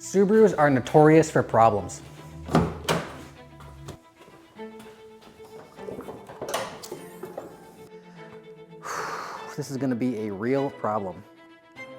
Subarus are notorious for problems. This is gonna be a real problem.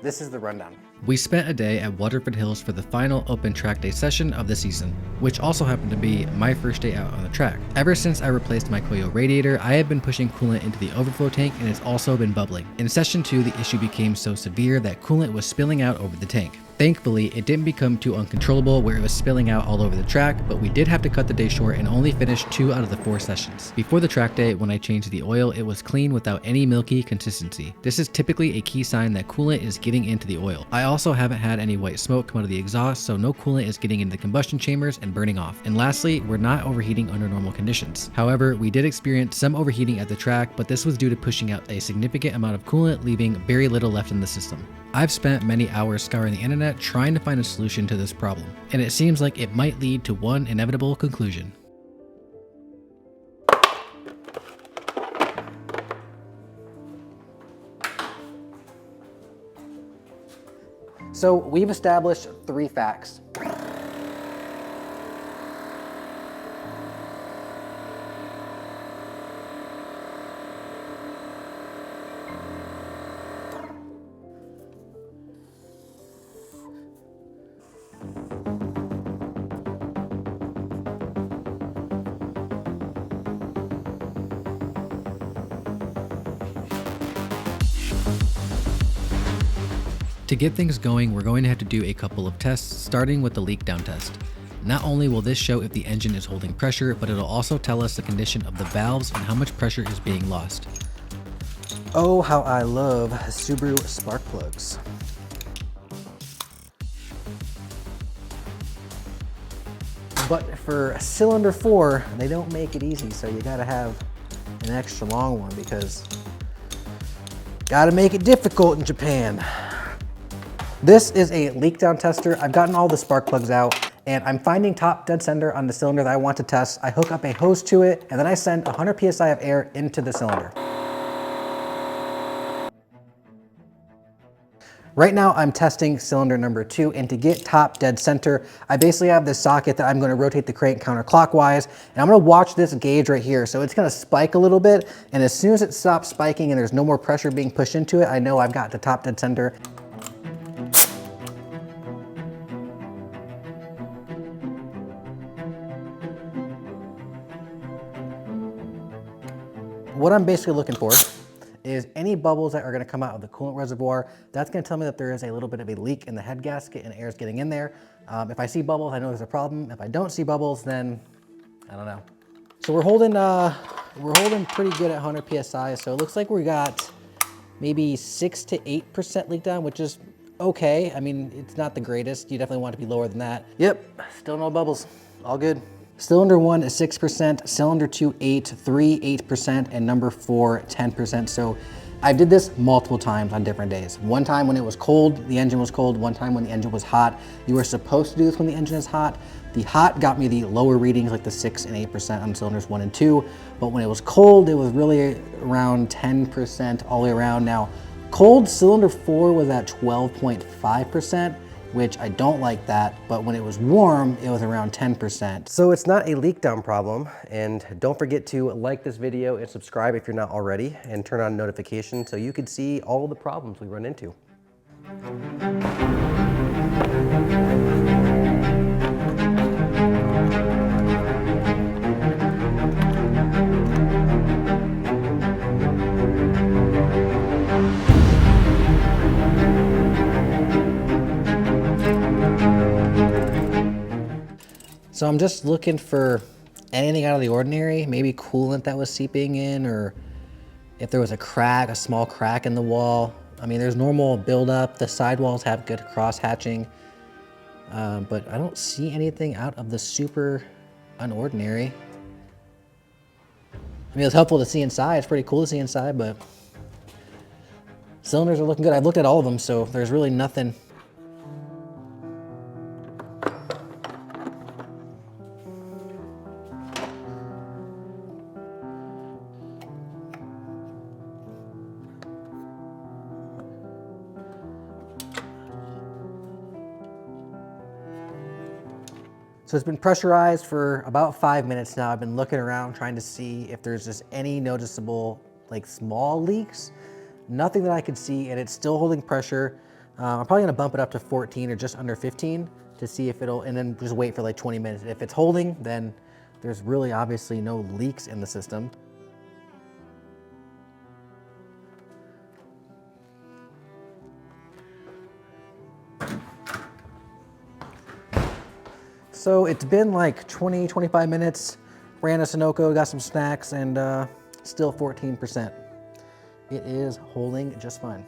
This is the rundown. We spent a day at Waterford Hills for the final open track day session of the season, which also happened to be my first day out on the track. Ever since I replaced my Koyo radiator, I have been pushing coolant into the overflow tank and it's also been bubbling. In session 2, the issue became so severe that coolant was spilling out over the tank. Thankfully, it didn't become too uncontrollable where it was spilling out all over the track, but we did have to cut the day short and only finish 2 out of the 4 sessions. Before the track day, when I changed the oil, it was clean without any milky consistency. This is typically a key sign that coolant is getting into the oil. I also haven't had any white smoke come out of the exhaust, so no coolant is getting into the combustion chambers and burning off. And lastly, we're not overheating under normal conditions. However, we did experience some overheating at the track, but this was due to pushing out a significant amount of coolant, leaving very little left in the system. I've spent many hours scouring the internet trying to find a solution to this problem, and it seems like it might lead to one inevitable conclusion. So we've established 3 facts. To get things going, we're going to have to do a couple of tests, starting with the leak down test. Not only will this show if the engine is holding pressure, but it'll also tell us the condition of the valves and how much pressure is being lost. Oh, how I love Subaru spark plugs. But for cylinder 4, they don't make it easy, so you gotta have an extra long one because gotta make it difficult in Japan. This is a leak down tester. I've gotten all the spark plugs out and I'm finding top dead center on the cylinder that I want to test. I hook up a hose to it and then I send 100 PSI of air into the cylinder. Right now I'm testing cylinder number 2, and to get top dead center, I basically have this socket that I'm gonna rotate the crank counterclockwise, and I'm gonna watch this gauge right here. So it's gonna spike a little bit, and as soon as it stops spiking and there's no more pressure being pushed into it, I know I've got the top dead center. What I'm basically looking for is any bubbles that are gonna come out of the coolant reservoir. That's gonna tell me that there is a little bit of a leak in the head gasket and air is getting in there. If I see bubbles, I know there's a problem. If I don't see bubbles, then I don't know. So we're holding pretty good at 100 PSI. So it looks like we got maybe 6 to 8% leak down, which is okay. I mean, it's not the greatest. You definitely want it to be lower than that. Yep, still no bubbles, all good. Cylinder 1 is 6%, cylinder 2, 8, 3, 8%, and number 4, 10%. So I did this multiple times on different days. One time when it was cold, the engine was cold. One time when the engine was hot. You were supposed to do this when the engine is hot. The hot got me the lower readings, like the 6 and 8% on cylinders 1 and 2. But when it was cold, it was really around 10% all the way around. Now, cold cylinder 4 was at 12.5%. which I don't like that, but when it was warm, it was around 10%. So it's not a leak down problem, and don't forget to like this video and subscribe if you're not already, and turn on notifications so you can see all the problems we run into. So I'm just looking for anything out of the ordinary, maybe coolant that was seeping in, or if there was a crack, a small crack in the wall. I mean, there's normal buildup. The sidewalls have good cross hatching, but I don't see anything out of the super unordinary. I mean, it's helpful to see inside. It's pretty cool to see inside, but cylinders are looking good. I've looked at all of them, so there's really nothing. So it's been pressurized for about 5 minutes now. I've been looking around trying to see if there's just any noticeable like small leaks. Nothing that I could see, and it's still holding pressure. I'm probably gonna bump it up to 14 or just under 15 to see if it'll, and then just wait for like 20 minutes. If it's holding, then there's really obviously no leaks in the system. So it's been like 20, 25 minutes, ran a Sunoco, got some snacks, and still 14%. It is holding just fine.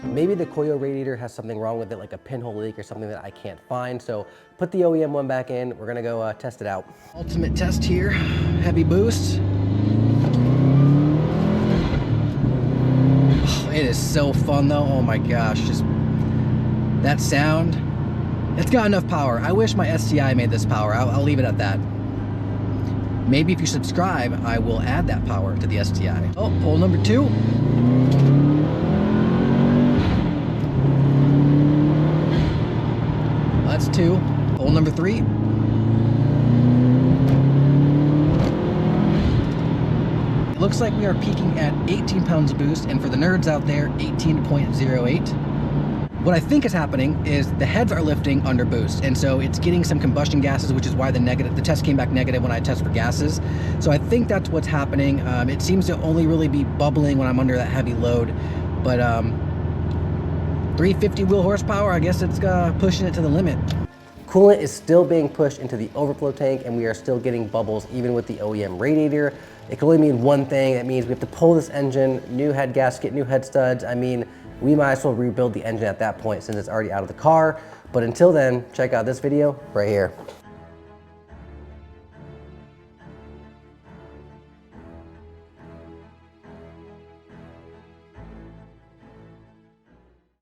Maybe the coil radiator has something wrong with it, like a pinhole leak or something that I can't find. So put the OEM one back in. We're gonna go test it out. Ultimate test here, heavy boost. Oh, it is so fun though, oh my gosh, just that sound. It's got enough power. I wish my STI made this power. I'll leave it at that. Maybe if you subscribe, I will add that power to the STI. Oh, pole number 2. That's 2. Hole number 3. It looks like we are peaking at 18 pounds of boost, and for the nerds out there, 18.08. What I think is happening is the heads are lifting under boost, and so it's getting some combustion gases, which is why the test came back negative when I test for gases. So I think that's what's happening. It seems to only really be bubbling when I'm under that heavy load, but 350 wheel horsepower, I guess it's pushing it to the limit. Coolant is still being pushed into the overflow tank, and we are still getting bubbles even with the OEM radiator. It can only mean one thing. That means we have to pull this engine, new head gasket, new head studs. I mean, we might as well rebuild the engine at that point since it's already out of the car. But until then, check out this video right here.